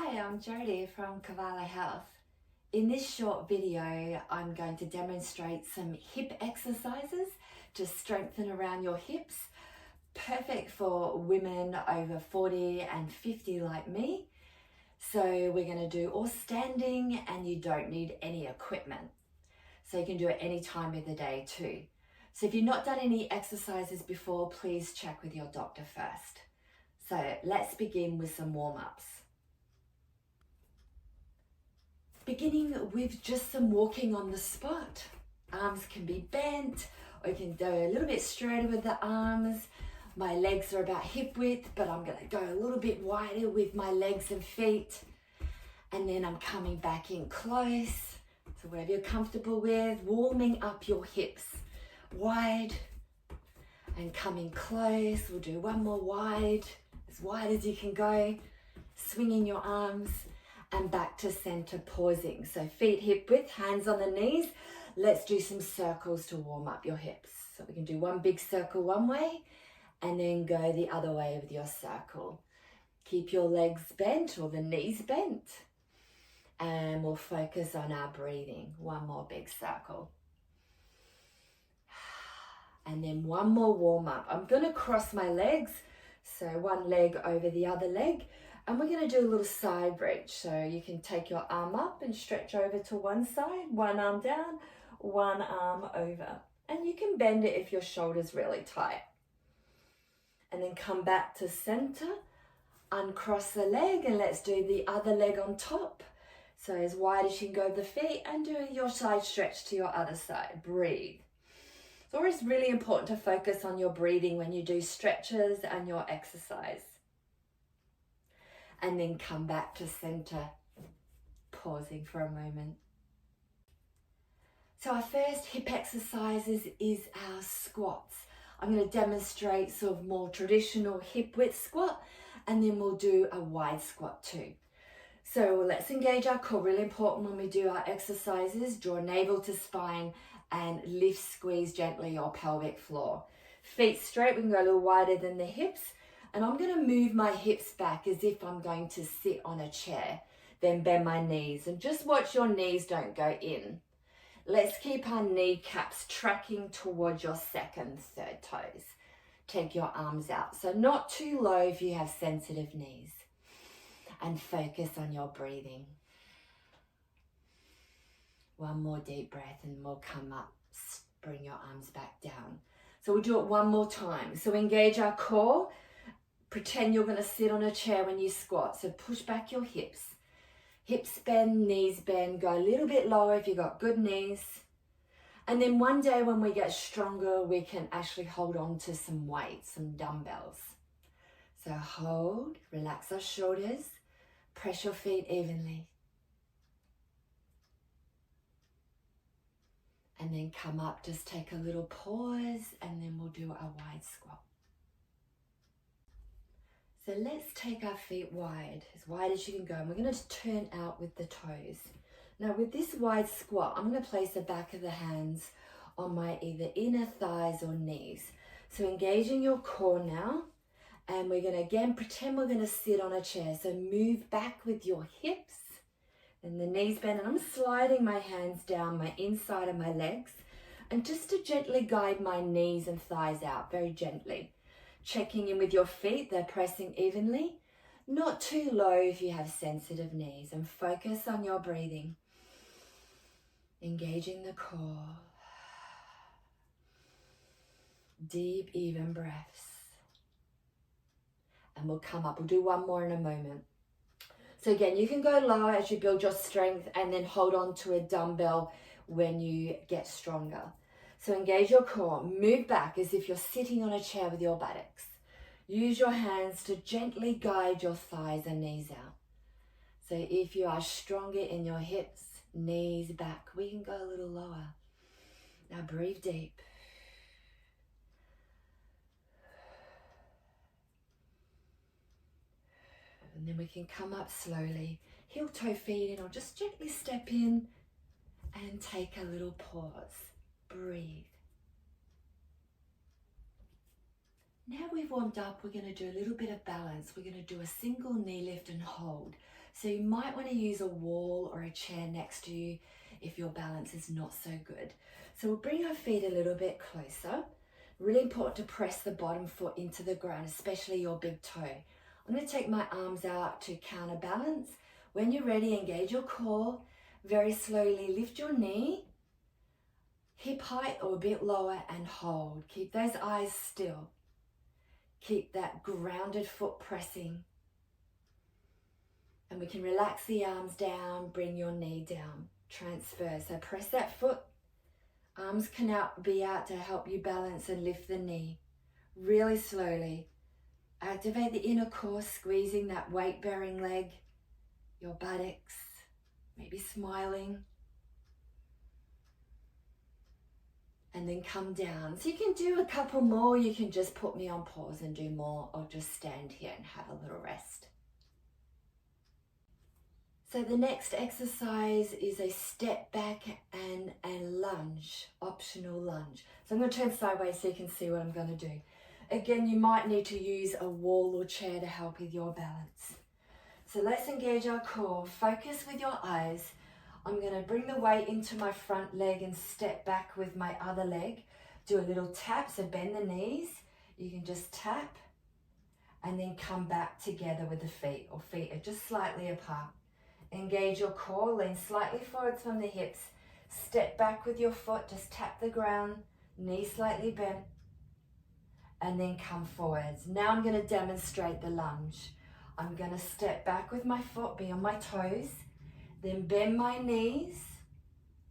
Hi, I'm Jodie from Kevala Health. In this short video, I'm going to demonstrate some hip exercises to strengthen around your hips. Perfect for women over 40 and 50 like me. So we're going to do all standing and you don't need any equipment. So you can do it any time of the day too. So if you've not done any exercises before, please check with your doctor first. So let's begin with some warm-ups. Beginning with just some walking on the spot. Arms can be bent, or you can go a little bit straighter with the arms. My legs are about hip width, but I'm gonna go a little bit wider with my legs and feet. And then I'm coming back in close. So whatever you're comfortable with, warming up your hips. Wide and coming close. We'll do one more wide as you can go. Swinging your arms. And back to center, pausing. So feet hip width, hands on the knees. Let's do some circles to warm up your hips. So we can do one big circle one way and then go the other way with your circle. Keep your legs bent or the knees bent. And we'll focus on our breathing. One more big circle. And then one more warm up. I'm gonna cross my legs. So one leg over the other leg. And we're going to do a little side reach. So you can take your arm up and stretch over to one side, one arm down, one arm over. And you can bend it if your shoulder's really tight. And then come back to center, uncross the leg, and let's do the other leg on top. So as wide as you can go with the feet, and do your side stretch to your other side. Breathe. It's always really important to focus on your breathing when you do stretches and your exercise. And then come back to center, pausing for a moment. So our first hip exercises is our squats. I'm going to demonstrate sort of more traditional hip width squat, and then we'll do a wide squat too. So let's engage our core. Really important when we do our exercises. Draw navel to spine and lift, squeeze gently your pelvic floor. Feet straight, we can go a little wider than the hips. And I'm going to move my hips back as if I'm going to sit on a chair. Then bend my knees and just watch your knees don't go in. Let's keep our kneecaps tracking towards your second, third toes. Take your arms out. So not too low if you have sensitive knees. And focus on your breathing. One more deep breath and we'll come up. Bring your arms back down. So we'll do it one more time. So engage our core. Pretend you're going to sit on a chair when you squat. So push back your hips. Hips bend, knees bend. Go a little bit lower if you've got good knees. And then one day when we get stronger, we can actually hold on to some weights, some dumbbells. So hold, relax our shoulders, press your feet evenly. And then come up, just take a little pause, and then we'll do a wide squat. So let's take our feet wide as you can go. And we're going to turn out with the toes. Now with this wide squat, I'm going to place the back of the hands on my either inner thighs or knees. So engaging your core now. And we're going to again pretend we're going to sit on a chair. So move back with your hips and the knees bend. And I'm sliding my hands down my inside of my legs. And just to gently guide my knees and thighs out, very gently. Checking in with your feet, they're pressing evenly. Not too low if you have sensitive knees. And focus on your breathing. Engaging the core. Deep, even breaths. And we'll come up. We'll do one more in a moment. So again, you can go lower as you build your strength and then hold on to a dumbbell when you get stronger. So engage your core, move back as if you're sitting on a chair with your buttocks. Use your hands to gently guide your thighs and knees out. So if you are stronger in your hips, knees back, we can go a little lower. Now breathe deep. And then we can come up slowly, heel toe feet in, or just gently step in and take a little pause. Breathe. Now we've warmed up, we're going to do a little bit of balance. We're going to do a single knee lift and hold. So you might want to use a wall or a chair next to you if your balance is not so good. So we'll bring our feet a little bit closer. Really important to press the bottom foot into the ground, especially your big toe. I'm going to take my arms out to counterbalance. When you're ready, engage your core. Very slowly lift your knee, hip height or a bit lower, and hold. Keep those eyes still. Keep that grounded foot pressing. And we can relax the arms down, bring your knee down. Transfer. So press that foot. Arms can be out to help you balance and lift the knee. Really slowly. Activate the inner core, squeezing that weight-bearing leg, your buttocks, maybe smiling. And then come down. So you can do a couple more. You can just put me on pause and do more, or just stand here and have a little rest. So the next exercise is a step back and a lunge, optional lunge. So I'm going to turn sideways so you can see what I'm going to do. Again, you might need to use a wall or chair to help with your balance. So let's engage our core. Focus with your eyes. I'm going to bring the weight into my front leg and step back with my other leg. Do a little tap, so bend the knees. You can just tap and then come back together with the feet, or feet are just slightly apart. Engage your core, lean slightly forwards from the hips. Step back with your foot, just tap the ground, knees slightly bent, and then come forwards. Now I'm going to demonstrate the lunge. I'm going to step back with my foot, be on my toes, then bend my knees,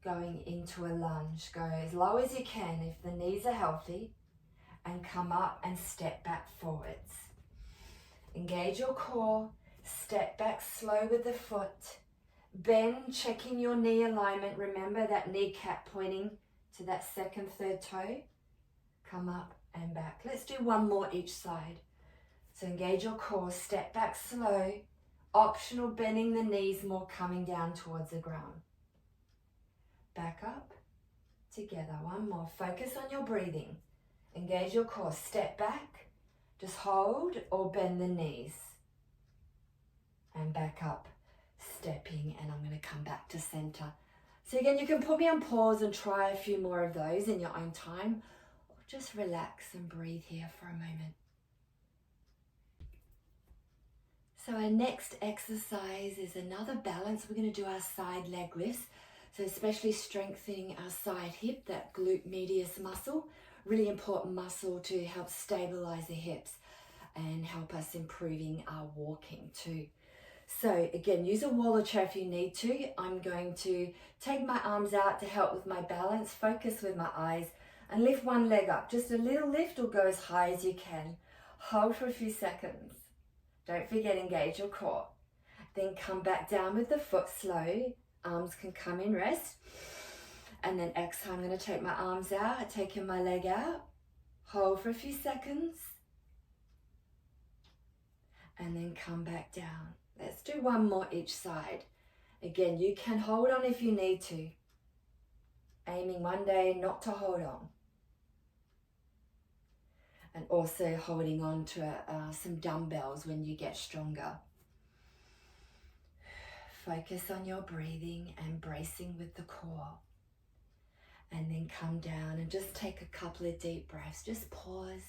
going into a lunge. Go as low as you can if the knees are healthy, and come up and step back forwards. Engage your core, step back slow with the foot, bend, checking your knee alignment. Remember that kneecap pointing to that second, third toe. Come up and back. Let's do one more each side. So engage your core, step back slow, optional bending the knees more, coming down towards the ground. Back up, together, one more. Focus on your breathing. Engage your core, step back, just hold or bend the knees. And back up, stepping, and I'm going to come back to center. So again, you can put me on pause and try a few more of those in your own time, or just relax and breathe here for a moment. So our next exercise is another balance. We're going to do our side leg lifts. So especially strengthening our side hip, that glute medius muscle, really important muscle to help stabilize the hips and help us improving our walking too. So again, use a wall or chair if you need to. I'm going to take my arms out to help with my balance, focus with my eyes, and lift one leg up. Just a little lift, or go as high as you can. Hold for a few seconds. Don't forget, engage your core. Then come back down with the foot slow. Arms can come in rest. And then exhale, I'm going to take my arms out, taking my leg out. Hold for a few seconds. And then come back down. Let's do one more each side. Again, you can hold on if you need to. Aiming one day not to hold on. And also holding on to some dumbbells when you get stronger. Focus on your breathing and bracing with the core. And then come down and just take a couple of deep breaths. Just pause.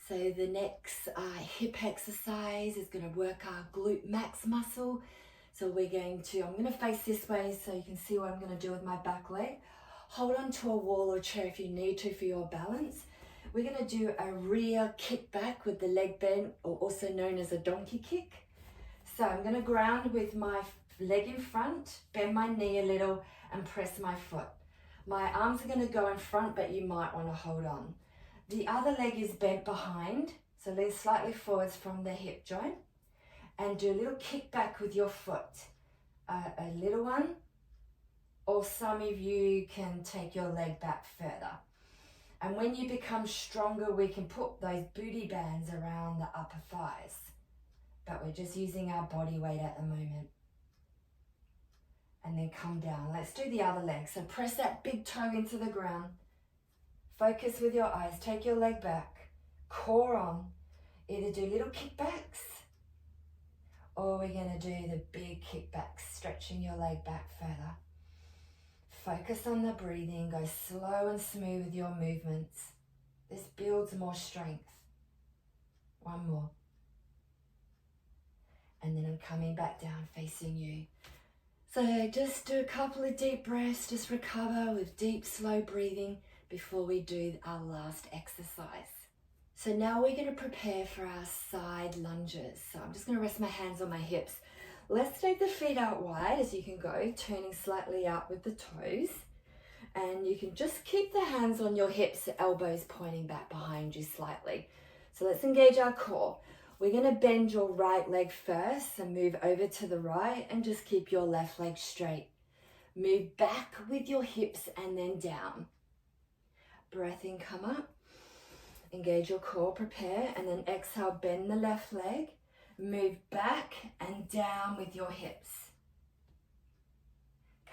So the next hip exercise is going to work our glute max muscle. So I'm going to face this way so you can see what I'm going to do with my back leg. Hold on to a wall or chair if you need to for your balance. We're going to do a rear kick back with the leg bend, or also known as a donkey kick. So I'm going to ground with my leg in front, bend my knee a little and press my foot. My arms are going to go in front, but you might want to hold on. The other leg is bent behind, so lean slightly forwards from the hip joint, and do a little kick back with your foot. A little one, or some of you can take your leg back further. And when you become stronger, we can put those booty bands around the upper thighs, but we're just using our body weight at the moment. And then come down. Let's do the other leg. So press that big toe into the ground. Focus with your eyes. Take your leg back. core on. Either do little kickbacks, or we're going to do the big kickbacks, stretching your leg back further. Focus on the breathing, go slow and smooth with your movements. This builds more strength. One more. And then I'm coming back down facing you. So just do a couple of deep breaths, just recover with deep, slow breathing before we do our last exercise. So now we're going to prepare for our side lunges. So I'm just going to rest my hands on my hips. Let's take the feet out wide as you can go, turning slightly out with the toes. And you can just keep the hands on your hips, elbows pointing back behind you slightly. So let's engage our core. We're going to bend your right leg first and move over to the right and just keep your left leg straight. Move back with your hips and then down. Breath in, come up. Engage your core, prepare, and then exhale, bend the left leg. Move back and down with your hips.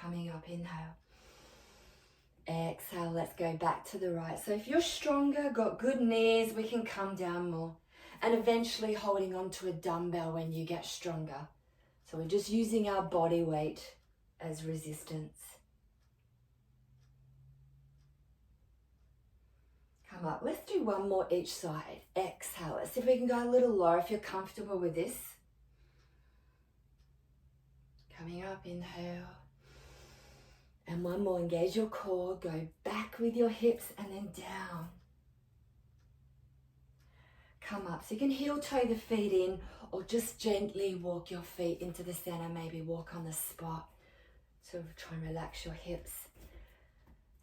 Coming up, inhale. Exhale, let's go back to the right. So if you're stronger, got good knees, we can come down more. And eventually holding on to a dumbbell when you get stronger. So we're just using our body weight as resistance. Come up. Let's do one more each side. Exhale. Let's see if we can go a little lower if you're comfortable with this. Coming up, inhale. And one more. Engage your core. Go back with your hips and then down. Come up. So you can heel toe the feet in or just gently walk your feet into the center. Maybe walk on the spot. So try and relax your hips.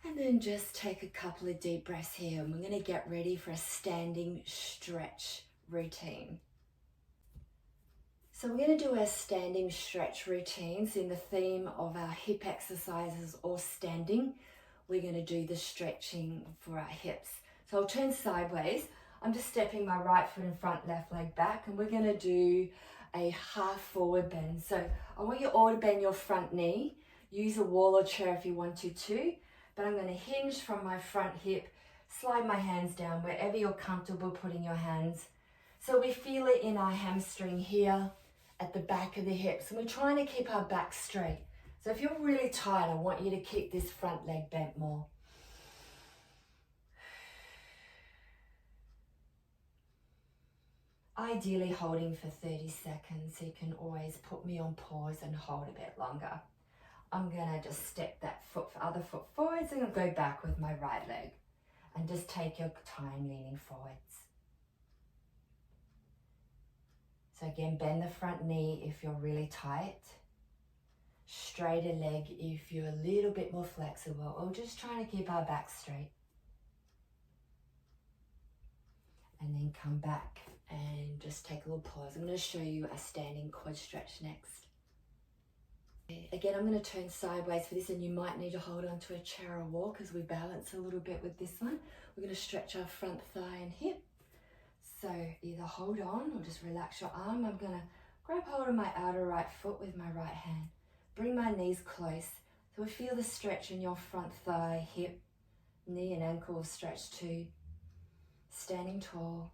And then just take a couple of deep breaths here. And we're going to get ready for a standing stretch routine. So we're going to do a standing stretch routine. So in the theme of our hip exercises or standing, we're going to do the stretching for our hips. So I'll turn sideways. I'm just stepping my right foot in front, left leg back, and we're going to do a half forward bend. So I want you all to bend your front knee. Use a wall or chair if you wanted to. But I'm going to hinge from my front hip, slide my hands down wherever you're comfortable putting your hands. So we feel it in our hamstring here at the back of the hips. And we're trying to keep our back straight. So if you're really tired, I want you to keep this front leg bent more. Ideally holding for 30 seconds. So you can always put me on pause and hold a bit longer. I'm going to just step that other foot forwards and go back with my right leg. And just take your time leaning forwards. So again, bend the front knee if you're really tight. Straighter leg if you're a little bit more flexible. Or just trying to keep our back straight. And then come back and just take a little pause. I'm going to show you a standing quad stretch next. Again, I'm going to turn sideways for this, and you might need to hold on to a chair or wall because we balance a little bit with this one. We're going to stretch our front thigh and hip. So either hold on or just relax your arm. I'm going to grab hold of my outer right foot with my right hand. Bring my knees close. So we feel the stretch in your front thigh, hip, knee and ankle stretch too. Standing tall.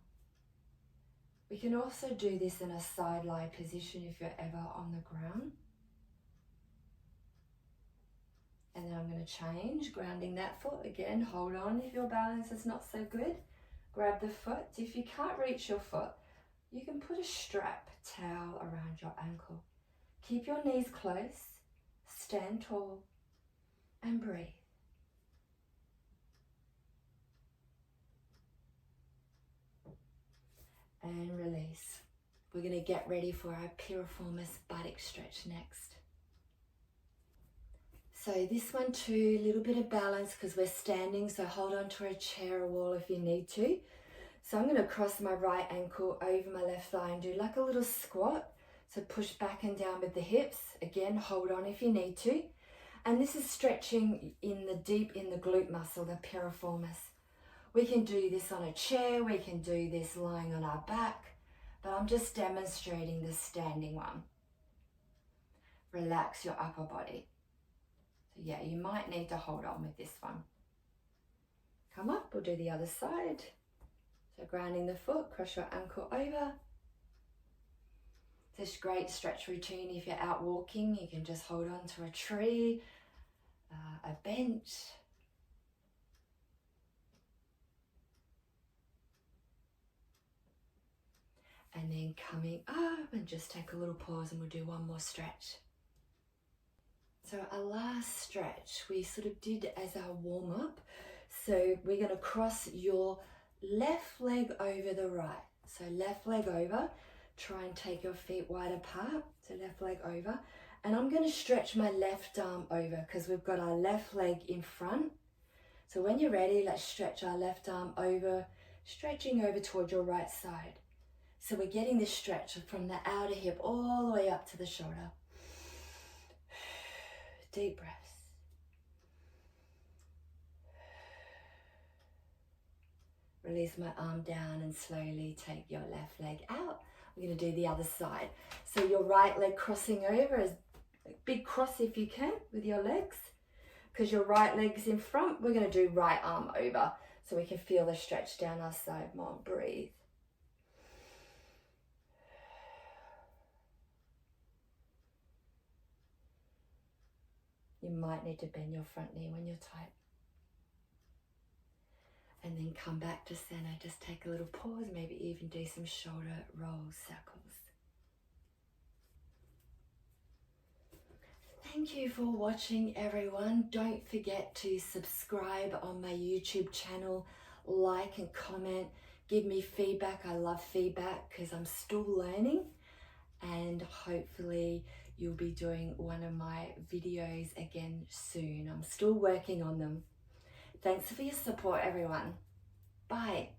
We can also do this in a side lie position if you're ever on the ground. And then I'm going to change, grounding that foot. Again, hold on if your balance is not so good. Grab the foot. If you can't reach your foot, you can put a strap towel around your ankle. Keep your knees close, stand tall, and breathe. And release. We're going to get ready for our piriformis buttock stretch next. So this one too, a little bit of balance because we're standing, so hold on to a chair or wall if you need to. So I'm going to cross my right ankle over my left thigh and do like a little squat. So push back and down with the hips. Again, hold on if you need to. And this is stretching deep in the glute muscle, the piriformis. We can do this on a chair, we can do this lying on our back, but I'm just demonstrating the standing one. Relax your upper body. So yeah, you might need to hold on with this one. Come up, we'll do the other side. So grounding the foot, cross your ankle over. This great stretch routine if you're out walking. You can just hold on to a tree, a bench. And then coming up and just take a little pause and we'll do one more stretch. So our last stretch we sort of did as our warm up. So we're going to cross your left leg over the right. So left leg over, try and take your feet wide apart. So left leg over. And I'm going to stretch my left arm over because we've got our left leg in front. So when you're ready, let's stretch our left arm over, stretching over towards your right side. So we're getting this stretch from the outer hip all the way up to the shoulder. Deep breaths. Release my arm down and slowly take your left leg out. We're going to do the other side. So your right leg crossing over is a big cross if you can with your legs. Because your right leg's in front, we're going to do right arm over so we can feel the stretch down our side more. Breathe. You might need to bend your front knee when you're tight. And then come back to center. Just take a little pause, maybe even do some shoulder roll circles. Thank you for watching, everyone. Don't forget to subscribe on my YouTube channel, like and comment, give me feedback. I love feedback because I'm still learning, and hopefully you'll be doing one of my videos again soon. I'm still working on them. Thanks for your support, everyone. Bye.